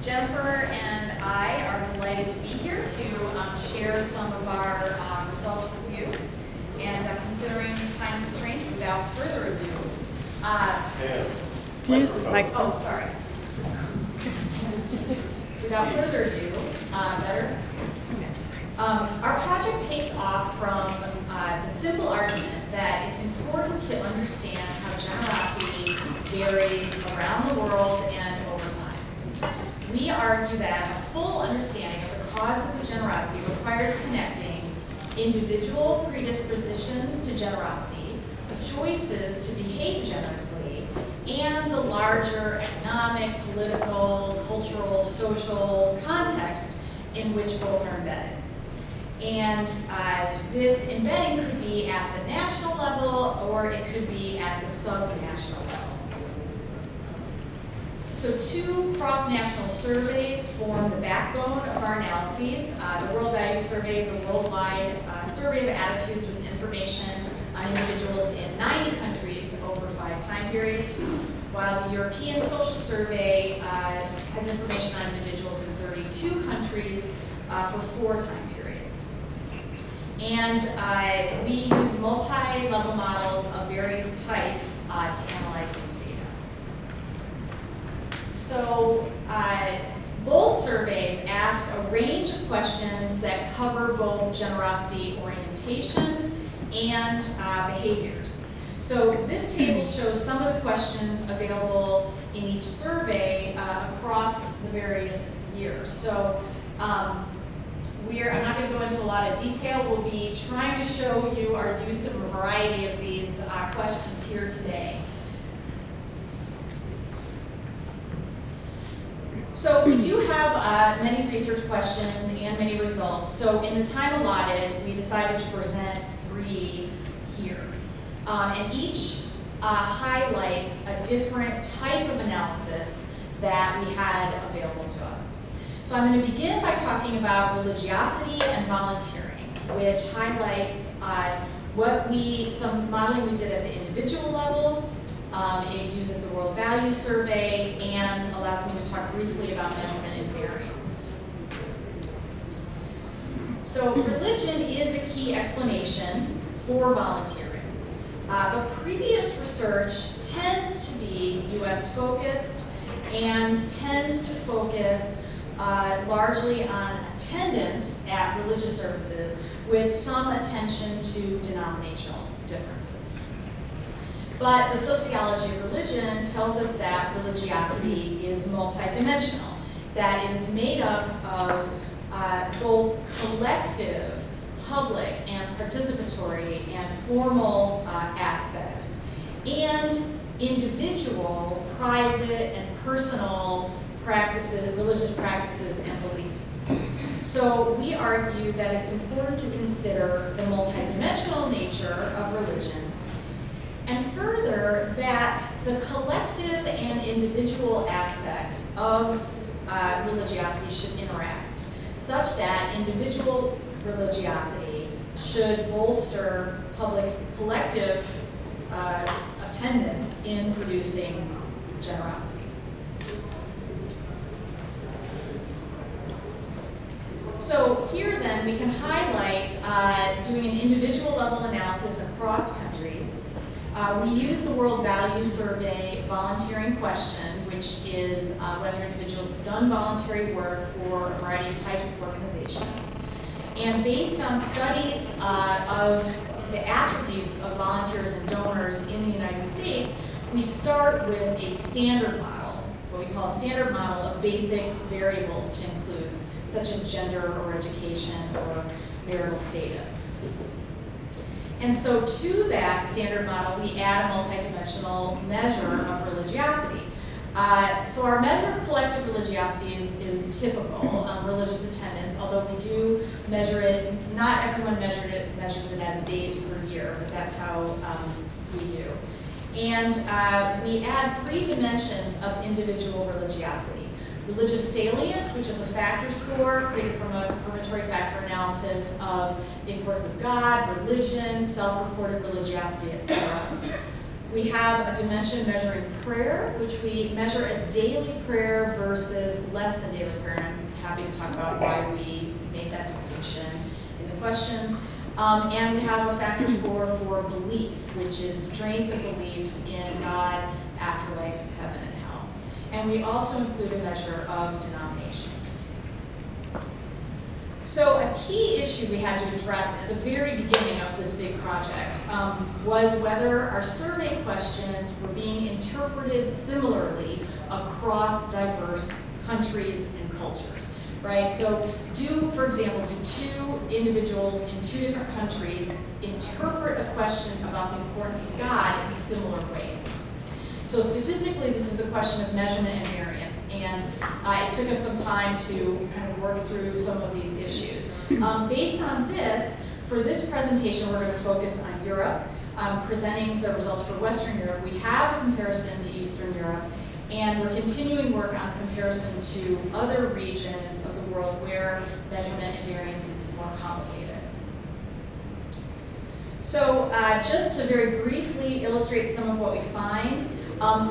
Jennifer and I are delighted to be here to share some of our results with you. And considering time constraints, without further ado, oh, sorry. Without further ado, better. Our project takes off from the simple argument that it's important to understand how generosity varies around the world and over time. We argue that a full understanding of the causes of generosity requires connecting individual predispositions to generosity, choices to behave generously, and the larger economic, political, cultural, social context in which both are embedded. And this embedding could be at the national level or it could be at the sub-national level. So two cross-national surveys form the backbone of our analyses. The World Value Survey is a worldwide survey of attitudes with information on individuals in 90 countries over 5 time periods, while the European Social Survey has information on individuals in 32 countries for 4 time periods. And we use multi-level models of various types to analyze these data. So both surveys ask a range of questions that cover both generosity orientations and behaviors. So this table shows some of the questions available in each survey across the various years. So I'm not going to go into a lot of detail. We'll be trying to show you our use of a variety of these questions here today. So we do have many research questions and many results. So in the time allotted, we decided to present 3 here. And each highlights a different type of analysis that we had available to us. So I'm going to begin by talking about religiosity and volunteering, which highlights some modeling we did at the individual level. It uses the World Value Survey and allows me to talk briefly about measurement and variance. So religion is a key explanation for volunteering. But previous research tends to be US focused and tends to focus largely on attendance at religious services with some attention to denominational differences. But the sociology of religion tells us that religiosity is multidimensional, that it is made up of both collective, public, and participatory and formal aspects, and individual, private, and personal practices, religious practices, and beliefs. So we argue that it's important to consider the multidimensional nature of religion, and further that the collective and individual aspects of religiosity should interact, such that individual religiosity should bolster public collective attendance in producing generosity. So here then we can highlight doing an individual level analysis across countries. We use the World Value Survey volunteering question, which is whether individuals have done voluntary work for a variety of types of organizations. And based on studies of the attributes of volunteers and donors in the United States, we start with a standard model, what we call a standard model of basic variables to include, such as gender or education or marital status. And so to that standard model, we add a multidimensional measure of religiosity. So our measure of collective religiosity is typical religious attendance, although we do measure it, not everyone measures it as days per year, but that's how we do. And we add 3 dimensions of individual religiosity. Religious salience, which is a factor score created from a confirmatory factor analysis of the importance of God, religion, self-reported religiosity, etc. We have a dimension measuring prayer, which we measure as daily prayer versus less than daily prayer. And I'm happy to talk about why we made that distinction in the questions. And we have a factor score for belief, which is strength of belief in God, afterlife, heaven, and hell. And we also include a measure of denomination. So a key issue we had to address at the very beginning of this big project was whether our survey questions were being interpreted similarly across diverse countries and cultures, right? So for example, do two individuals in two different countries interpret a question about the importance of God in similar ways? So statistically, this is the question of measurement and variance, and it took us some time to kind of work through some of these issues. Based on this, for this presentation, we're going to focus on Europe, presenting the results for Western Europe. We have a comparison to Eastern Europe, and we're continuing work on comparison to other regions of the world where measurement and variance is more complicated. So just to very briefly illustrate some of what we find,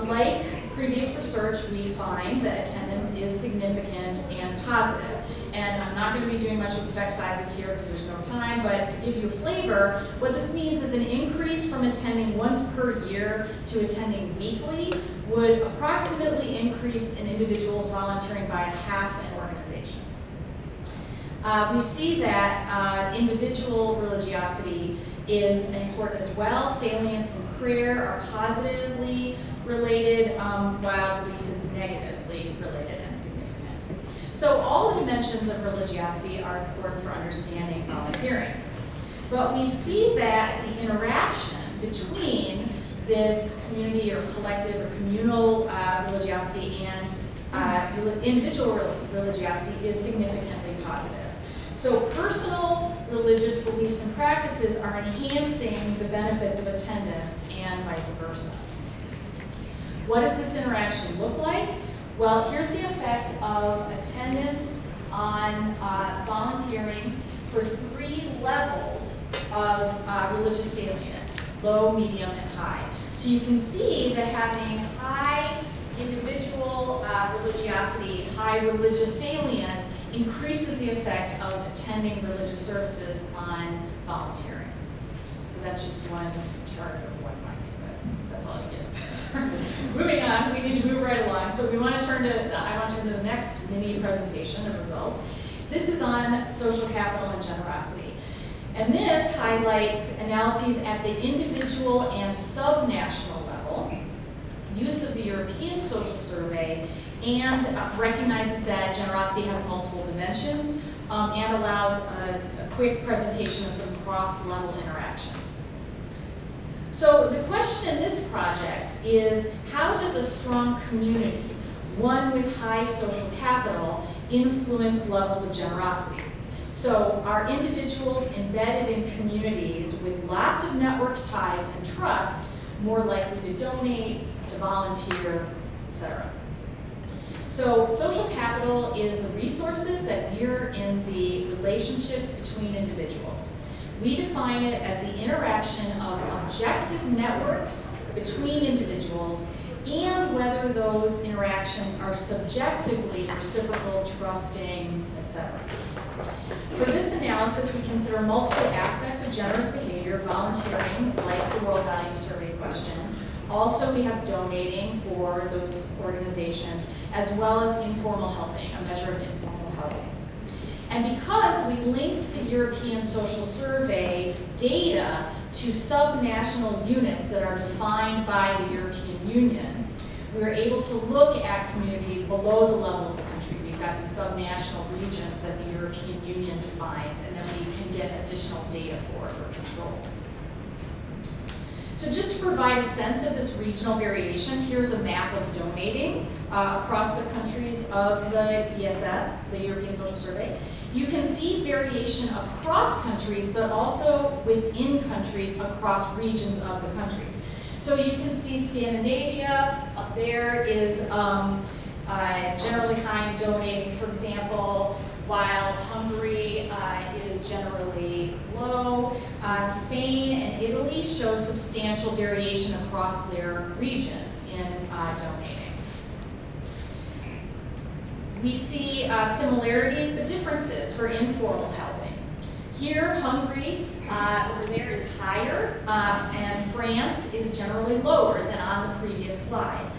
like previous research, we find that attendance is significant and positive. And I'm not going to be doing much with effect sizes here because there's no time, but to give you a flavor, what this means is an increase from attending once per year to attending weekly would approximately increase an individual's volunteering by half an organization. We see that individual religiosity is important as well. Salience and prayer are positively related, while belief is negatively related and significant. So all the dimensions of religiosity are important for understanding volunteering. But we see that the interaction between this community or collective or communal religiosity and individual religiosity is significantly positive. So personal religious beliefs and practices are enhancing the benefits of attendance and vice versa. What does this interaction look like? Well, here's the effect of attendance on volunteering for 3 levels of religious salience: low, medium, and high. So you can see that having high individual religiosity, high religious salience, increases the effect of attending religious services on volunteering. So that's just one chart of one finding, but that's all you get. Moving on, we need to move right along. So I want to turn to the next mini presentation of results. This is on social capital and generosity. And this highlights analyses at the individual and subnational level, use of the European Social Survey, and recognizes that generosity has multiple dimensions and allows a quick presentation of some cross-level interactions. So the question in this project is, how does a strong community, one with high social capital, influence levels of generosity? So are individuals embedded in communities with lots of network ties and trust more likely to donate, to volunteer, etc.? So social capital is the resources that mirror in the relationships between individuals. We define it as the interaction of objective networks between individuals and whether those interactions are subjectively reciprocal, trusting, etc. For this analysis, we consider multiple aspects of generous behavior, volunteering, like the World Values Survey question. Also, we have donating for those organizations, as well as informal helping, a measure of informal helping. And because we linked the European Social Survey data to subnational units that are defined by the European Union, we were able to look at community below the level of the country. We've got these subnational regions that the European Union defines, and then we can get additional data for controls. So just to provide a sense of this regional variation, here's a map of donating across the countries of the ESS, the European Social Survey. You can see variation across countries, but also within countries across regions of the countries. So you can see Scandinavia up there is generally high in donating. For example, while Hungary is generally low. Spain and Italy show substantial variation across their regions in donating. We see similarities but differences for informal helping. Here, Hungary over there is higher, and France is generally lower than on the previous slide.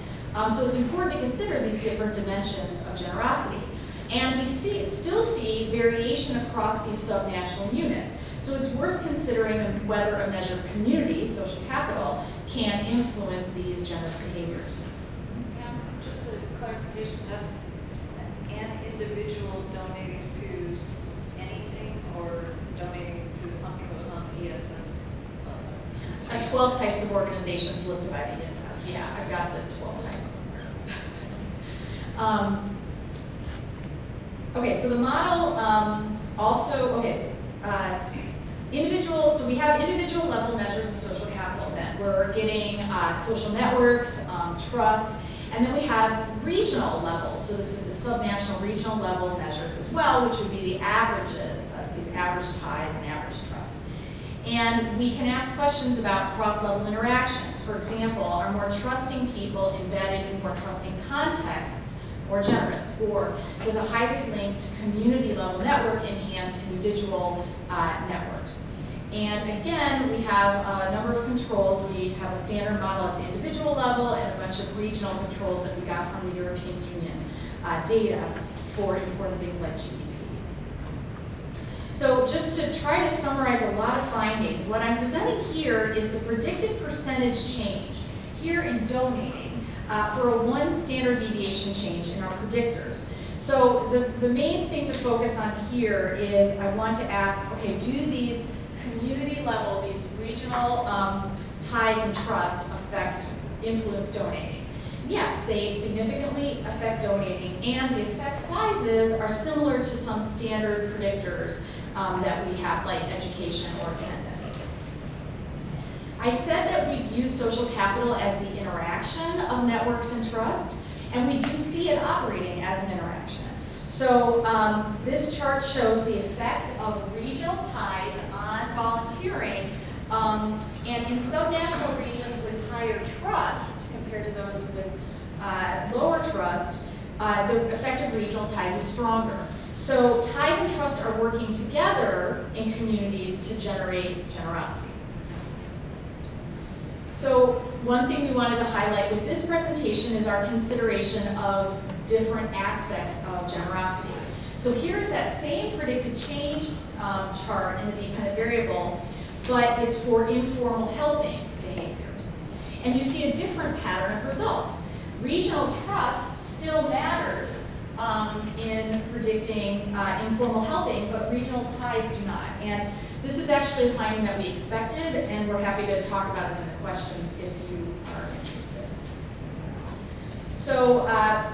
So it's important to consider these different dimensions of generosity. And we still see variation across these subnational units. So it's worth considering whether a measure of community, social capital, can influence these generous behaviors. Yeah, just a clarification, that's an individual donating to anything or donating to something that was on the ESS? 12 types of organizations listed by the ESS. Yeah, I've got the 12 types. Okay, so the model so we have individual level measures of social capital then. We're getting social networks, trust, and then we have regional levels. So this is the subnational regional level measures as well, which would be the averages of these average ties and average trust. And we can ask questions about cross-level interactions. For example, are more trusting people embedded in more trusting contexts more generous? Or does a highly linked community level network enhance individual networks? And again, we have a number of controls. We have a standard model at the individual level and a bunch of regional controls that we got from the European Union data for important things like GDP. So just to try to summarize a lot of findings, what I'm presenting here is the predicted percentage change here in donating for a 1 standard deviation change in our predictors. So the main thing to focus on here is I want to ask, okay, do these community level, these regional ties and trust influence donating? Yes, they significantly affect donating, and the effect sizes are similar to some standard predictors that we have, like education or attendance. I said that we view social capital as the interaction of networks and trust, and we do see it operating as an interaction. So this chart shows the effect of regional ties on volunteering, and in subnational regions with higher trust compared to those with lower trust, the effect of regional ties is stronger. So ties and trust are working together in communities to generate generosity. So one thing we wanted to highlight with this presentation is our consideration of different aspects of generosity. So here is that same predicted change chart in the dependent variable, but it's for informal helping behaviors. And you see a different pattern of results. Regional trust still matters in predicting informal helping, but regional ties do not. And this is actually a finding that we expected, and we're happy to talk about it in the questions if you are interested. So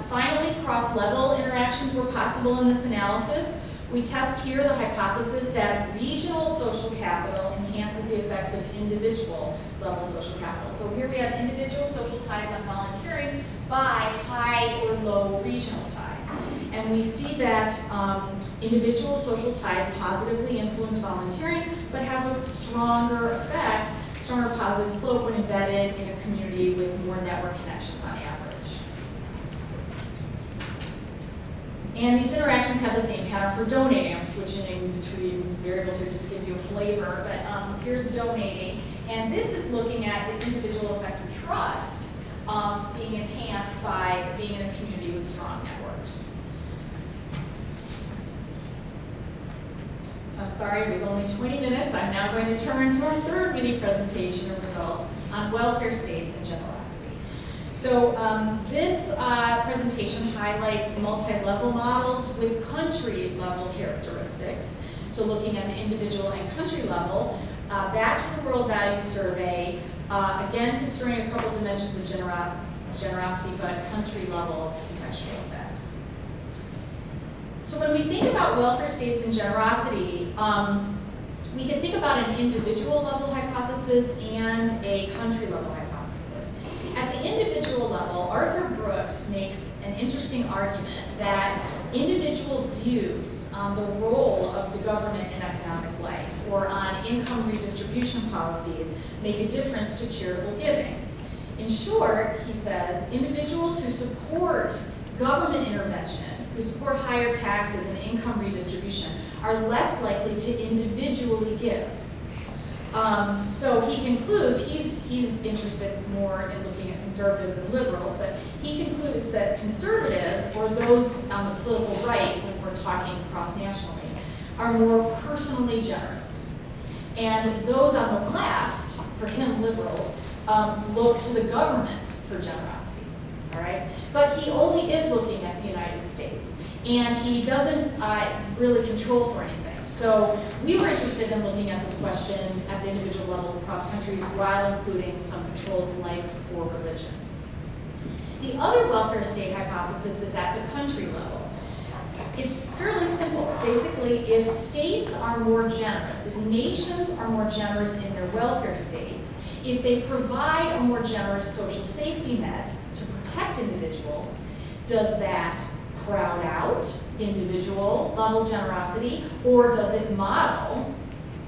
finally, cross-level interactions were possible in this analysis. We test here the hypothesis that regional social capital enhances the effects of individual level social capital. So here we have individual social ties on volunteering by high or low regional ties. And we see that individual social ties positively influence volunteering, but have a stronger effect, stronger positive slope when embedded in a community with more network connections on average. And these interactions have the same pattern for donating. I'm switching in between variables here just to give you a flavor, but here's donating. And this is looking at the individual effect of trust being enhanced by being in a community with strong networks. So I'm sorry, with only 20 minutes, I'm now going to turn to our third mini presentation of results on welfare states and generosity. So this presentation highlights multi-level models with country-level characteristics. So looking at the individual and country level, back to the World Values Survey, again considering a couple dimensions of generosity, but country-level contextual effects. So when we think about welfare states and generosity, we can think about an individual level hypothesis and a country level hypothesis. At the individual level, Arthur Brooks makes an interesting argument that individual views on the role of the government in economic life or on income redistribution policies make a difference to charitable giving. In short, he says, individuals who support government intervention, who support higher taxes and income redistribution, are less likely to individually give. So he concludes, he's interested more in looking at conservatives and liberals, but he concludes that conservatives, or those on the political right, when we're talking cross-nationally, are more personally generous. And those on the left, for him, liberals, look to the government for generosity, all right? But he only is looking at the United States, and he doesn't really control for anything. So we were interested in looking at this question at the individual level across countries while including some controls like for religion. The other welfare state hypothesis is at the country level. It's fairly simple. Basically, if states are more generous, if nations are more generous in their welfare states, if they provide a more generous social safety net to protect individuals, does that crowd out individual level generosity, or does it model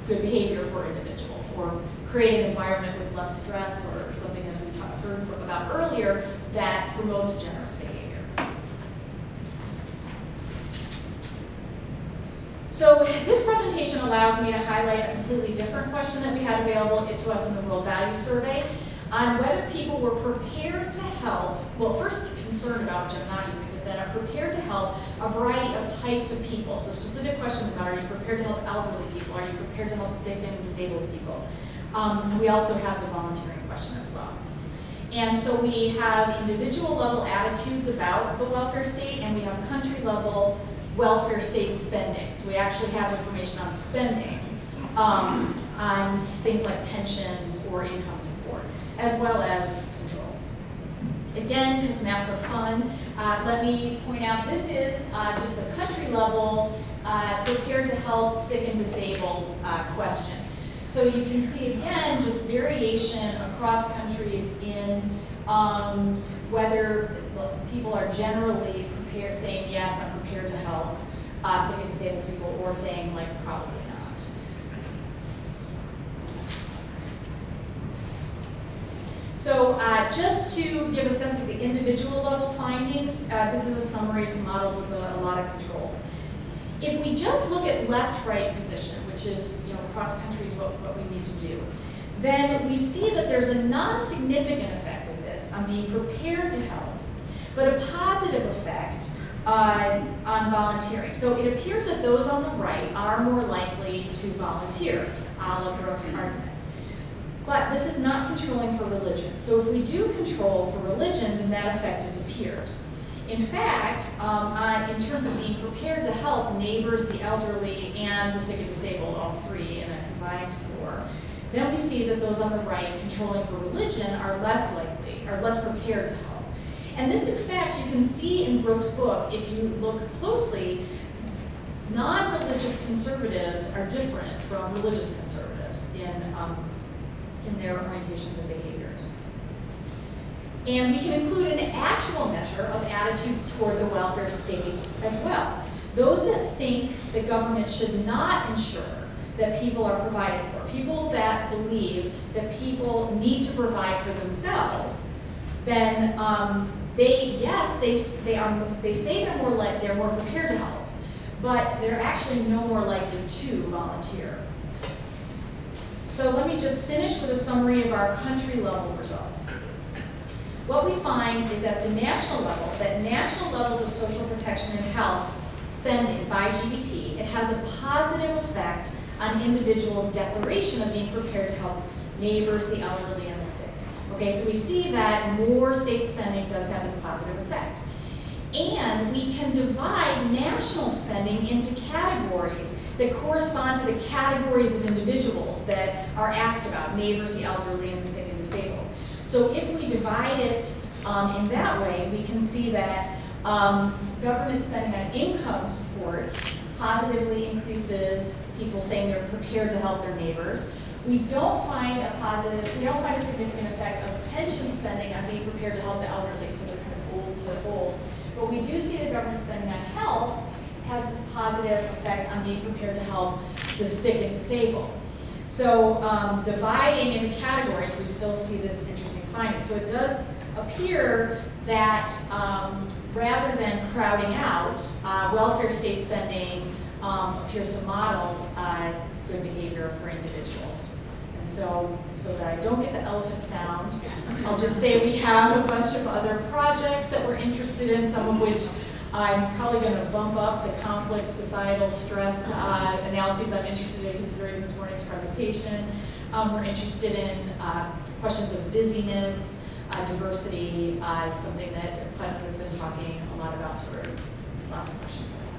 good behavior for individuals, or create an environment with less stress, or something as we heard about earlier that promotes generous behavior? So this presentation allows me to highlight a completely different question that we had available to us in the World Values Survey on whether people were prepared to help, well, first concerned about, which I'm not using, but then are prepared to help a variety of types of people. So specific questions about, are you prepared to help elderly people? Are you prepared to help sick and disabled people? We also have the volunteering question as well. And so we have individual level attitudes about the welfare state, and we have country level welfare state spending. So we actually have information on spending, on things like pensions or income support, as well as controls. Again, because maps are fun, let me point out this is just the country level prepared to help sick and disabled question. So you can see again just variation across countries in whether people are generally prepared, saying yes, I'm prepared to help sick and disabled people, or saying like probably not. So just to give a sense of the individual level findings, this is a summary of some models with a lot of controls. If we just look at left-right position, which is across countries what we need to do, then we see that there's a non-significant effect of this on being prepared to help, but a positive effect on volunteering. So it appears that those on the right are more likely to volunteer, a la Brooks' argument. But this is not controlling for religion. So if we do control for religion, then that effect disappears. In fact, in terms of being prepared to help neighbors, the elderly, and the sick and disabled, all three in a combined score, then we see that those on the right controlling for religion are less likely, are less prepared to help. And this, in fact, you can see in Brooks' book, if you look closely, non-religious conservatives are different from religious conservatives in their orientations and behaviors. And we can include an actual measure of attitudes toward the welfare state as well. Those that think that government should not ensure that people are provided for, people that believe that people need to provide for themselves, then they say they're more prepared to help, but they're actually no more likely to volunteer. So let me just finish with a summary of our country level results. What we find is at the national level, that national levels of social protection and health spending by GDP, it has a positive effect on individuals' declaration of being prepared to help neighbors, the elderly, and the sick. Okay, so we see that more state spending does have this positive effect. And we can divide national spending into categories that correspond to the categories of individuals that are asked about, neighbors, the elderly, and the sick and disabled. So if we divide it in that way, we can see that government spending on income support positively increases people saying they're prepared to help their neighbors. We don't find a significant effect of pension spending on being prepared to help the elderly, so they're kind of old to old. but we do see that government spending on health has this positive effect on being prepared to help the sick and disabled. So dividing into categories, we still see this interesting finding. So it does appear that rather than crowding out, welfare state spending appears to model good behavior for individuals. And so that I don't get the elephant sound, I'll just say we have a bunch of other projects that we're interested in, some of which I'm probably going to bump up the conflict, societal stress analyses I'm interested in considering this morning's presentation. We're interested in questions of busyness, diversity, something that Pamela has been talking a lot about, sort of lots of questions like that.